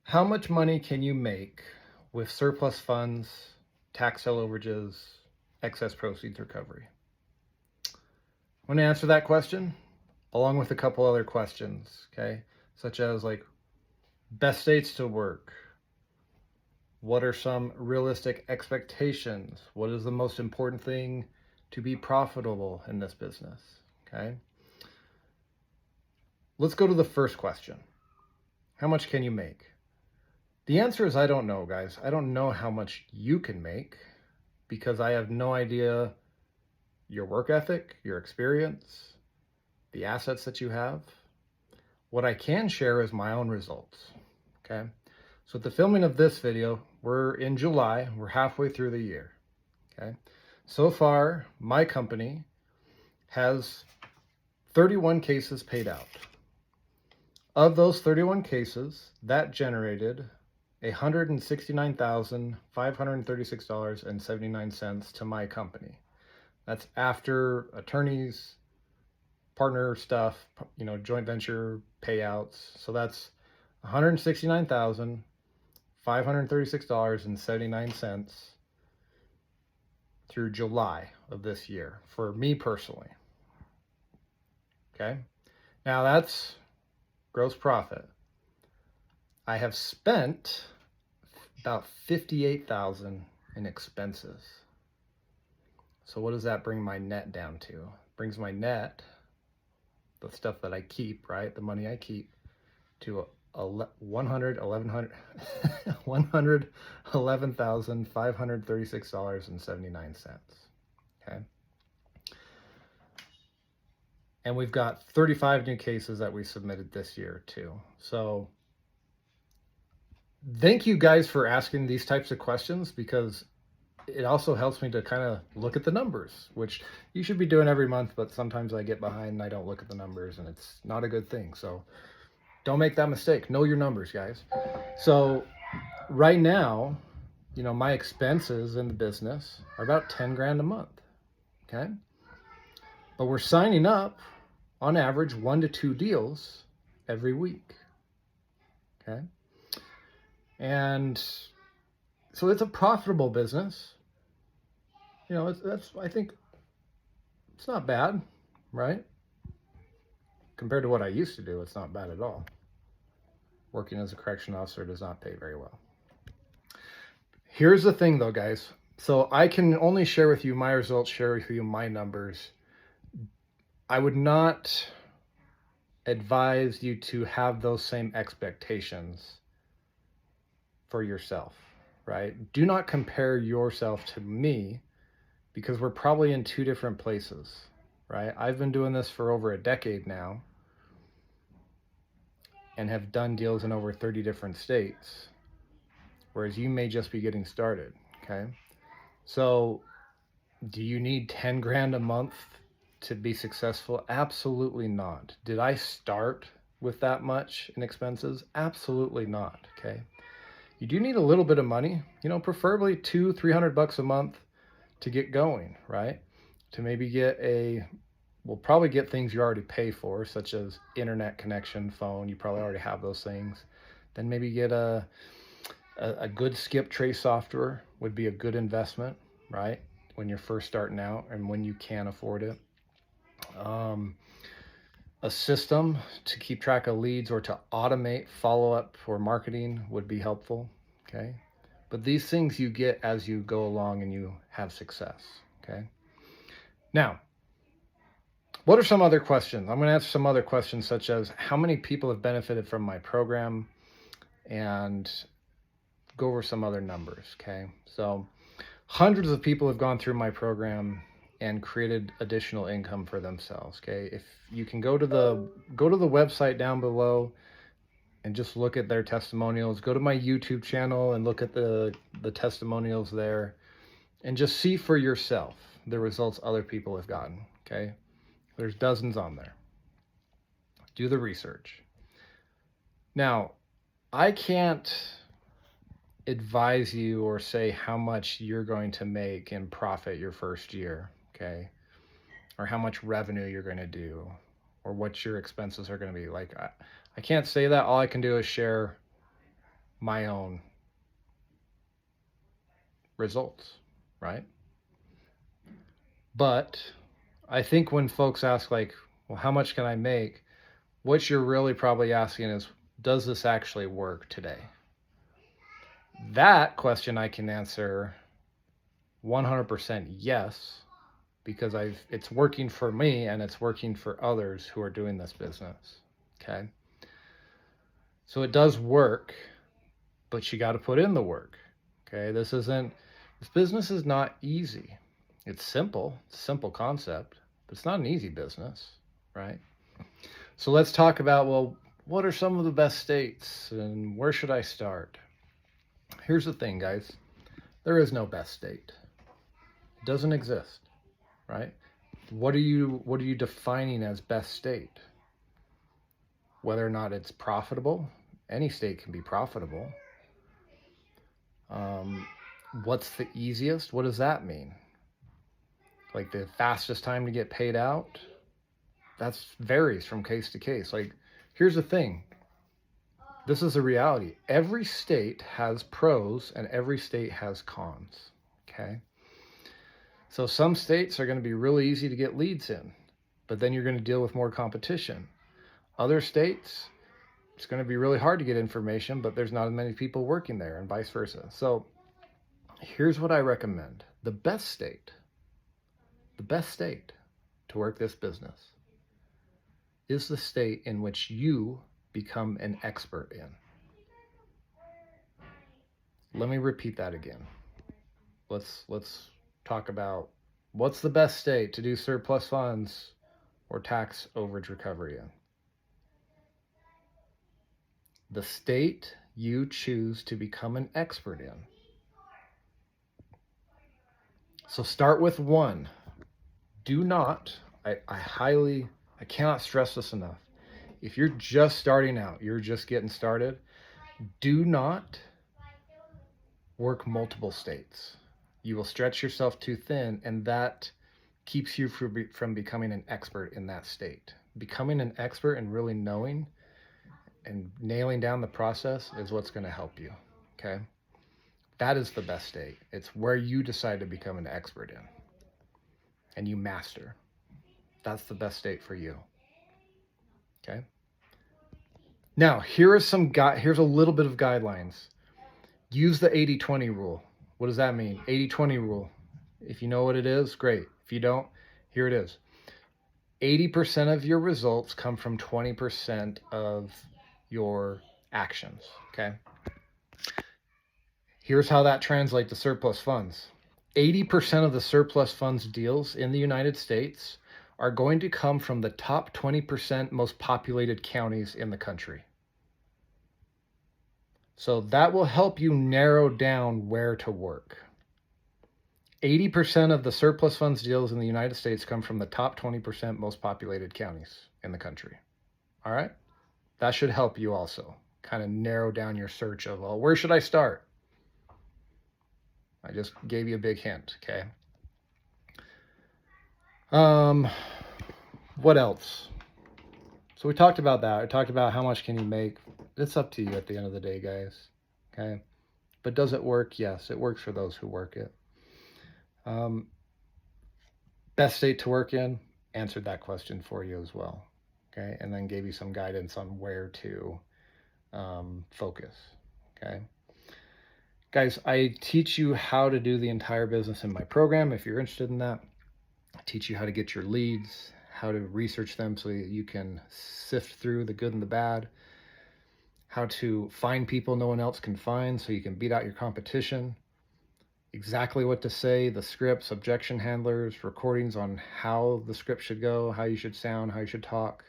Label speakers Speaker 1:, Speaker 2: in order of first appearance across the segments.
Speaker 1: How much money can you make with surplus funds, tax sale overages, excess proceeds recovery? I'm going to answer that question along with a couple other questions, okay? Such as like best states to work. What are some realistic expectations? What is the most important thing to be profitable in this business? Okay. Let's go to the first question. How much can you make? The answer is I don't know, guys. I don't know how much you can make because I have no idea your work ethic, your experience, the assets that you have. What I can share is my own results. Okay. So at the filming of this video, we're in July, we're halfway through the year. Okay. So far, my company has 31 cases paid out. Of those 31 cases, that generated $169,536.79 to my company. That's after attorneys, partner stuff, joint venture payouts. So that's $169,536.79 through July of this year for me personally. Okay. Now that's gross profit. I have spent about $58,000 in expenses. So what does that bring my net down to? It brings my net, the stuff that I keep, right? The money I keep, to $111,536.79. Okay. And we've got 35 new cases that we submitted this year too. So thank you guys for asking these types of questions because it also helps me to kind of look at the numbers, which you should be doing every month, but sometimes I get behind and I don't look at the numbers and it's not a good thing. So don't make that mistake. Know your numbers, guys. So right now, my expenses in the business are about 10 grand a month. Okay. But we're signing up on average 1 to 2 deals every week. Okay. And so it's a profitable business. I think it's not bad, right? Compared to what I used to do, it's not bad at all. Working as a correction officer does not pay very well. Here's the thing though, guys. So I can only share with you my results, share with you my numbers. I would not advise you to have those same expectations for yourself, right? Do not compare yourself to me because we're probably in two different places, right? I've been doing this for over a decade now and have done deals in over 30 different states, whereas you may just be getting started, okay? So do you need 10 grand a month to be successful? Absolutely not. Did I start with that much in expenses? Absolutely not, okay? You do need a little bit of money, preferably $200-300 a month to get going, right? To maybe we'll probably get things you already pay for, such as internet connection, phone. You probably already have those things. Then maybe get a good skip trace software would be a good investment, right? When you're first starting out and when you can afford it. A system to keep track of leads or to automate follow-up for marketing would be helpful, okay? But these things you get as you go along and you have success, okay? Now, what are some other questions? I'm going to answer some other questions such as how many people have benefited from my program and go over some other numbers, okay? So hundreds of people have gone through my program and created additional income for themselves, okay? If you can go to the website down below and just look at their testimonials, go to my YouTube channel and look at the testimonials there and just see for yourself the results other people have gotten, okay? There's dozens on there. Do the research. Now, I can't advise you or say how much you're going to make in profit your first year, okay? Or how much revenue you're going to do or what your expenses are going to be. Like, I can't say that. All I can do is share my own results, right? But I think when folks ask, like, well, how much can I make? What you're really probably asking is, does this actually work today? That question I can answer 100% yes, because it's working for me and it's working for others who are doing this business. Okay. So it does work, but you got to put in the work. Okay. This business is not easy. It's simple, it's a simple concept, but it's not an easy business, right? So let's talk about, well, what are some of the best states and where should I start? Here's the thing, guys. There is no best state. It doesn't exist, right? What are you defining as best state? Whether or not it's profitable, any state can be profitable. What's the easiest? What does that mean? Like the fastest time to get paid out? That varies from case to case. Like, here's the thing. This is a reality. Every state has pros and every state has cons. Okay. So some states are going to be really easy to get leads in, but then you're going to deal with more competition. Other states, it's going to be really hard to get information, but there's not as many people working there, and vice versa. So here's what I recommend. The best state to work this business is the state in which you become an expert in. Let me repeat that again. Let's talk about what's the best state to do surplus funds or tax overage recovery in. The state you choose to become an expert in. So start with one. Do not, I cannot stress this enough. If you're just starting out, you're just getting started, do not work multiple states. You will stretch yourself too thin, and that keeps you from becoming an expert in that state. Becoming an expert and really knowing and nailing down the process is what's going to help you. Okay. That is the best state. It's where you decide to become an expert in and you master. That's the best state for you. Okay. Now, here's a little bit of guidelines. Use the 80-20 rule. What does that mean? 80-20 rule. If you know what it is, great. If you don't, here it is. 80% of your results come from 20% of your actions. Okay. Here's how that translates to surplus funds. 80% of the surplus funds deals in the United States are going to come from the top 20% most populated counties in the country. So that will help you narrow down where to work. 80% of the surplus funds deals in the United States come from the top 20% most populated counties in the country. All right? That should help you also kind of narrow down your search of, well, where should I start? I just gave you a big hint, okay? What else? So we talked about that. We talked about how much can you make. It's up to you at the end of the day, guys, okay? But does it work? Yes, it works for those who work it. Best state to work in, answered that question for you as well, okay? And then gave you some guidance on where to focus, okay? Guys, I teach you how to do the entire business in my program. If you're interested in that, I teach you how to get your leads, how to research them so that you can sift through the good and the bad, how to find people no one else can find so you can beat out your competition, exactly what to say, the scripts, objection handlers, recordings on how the script should go, how you should sound, how you should talk,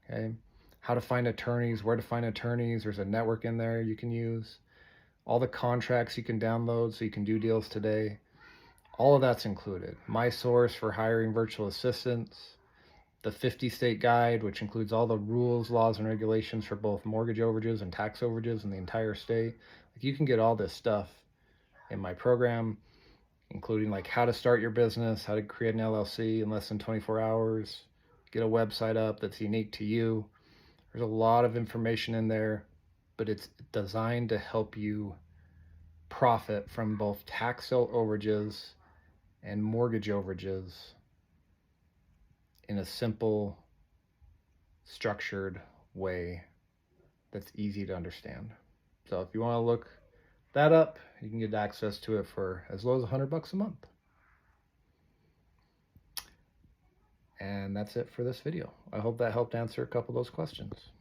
Speaker 1: okay? How to find attorneys, where to find attorneys. There's a network in there you can use. All the contracts you can download so you can do deals today. All of that's included. My source for hiring virtual assistants, the 50-state guide, which includes all the rules, laws, and regulations for both mortgage overages and tax overages in the entire state. Like, you can get all this stuff in my program, including like how to start your business, how to create an LLC in less than 24 hours, get a website up that's unique to you. There's a lot of information in there. but it's designed to help you profit from both tax sale overages and mortgage overages in a simple, structured way that's easy to understand. So if you want to look that up, you can get access to it for as low as $100 a month. And that's it for this video. I hope that helped answer a couple of those questions.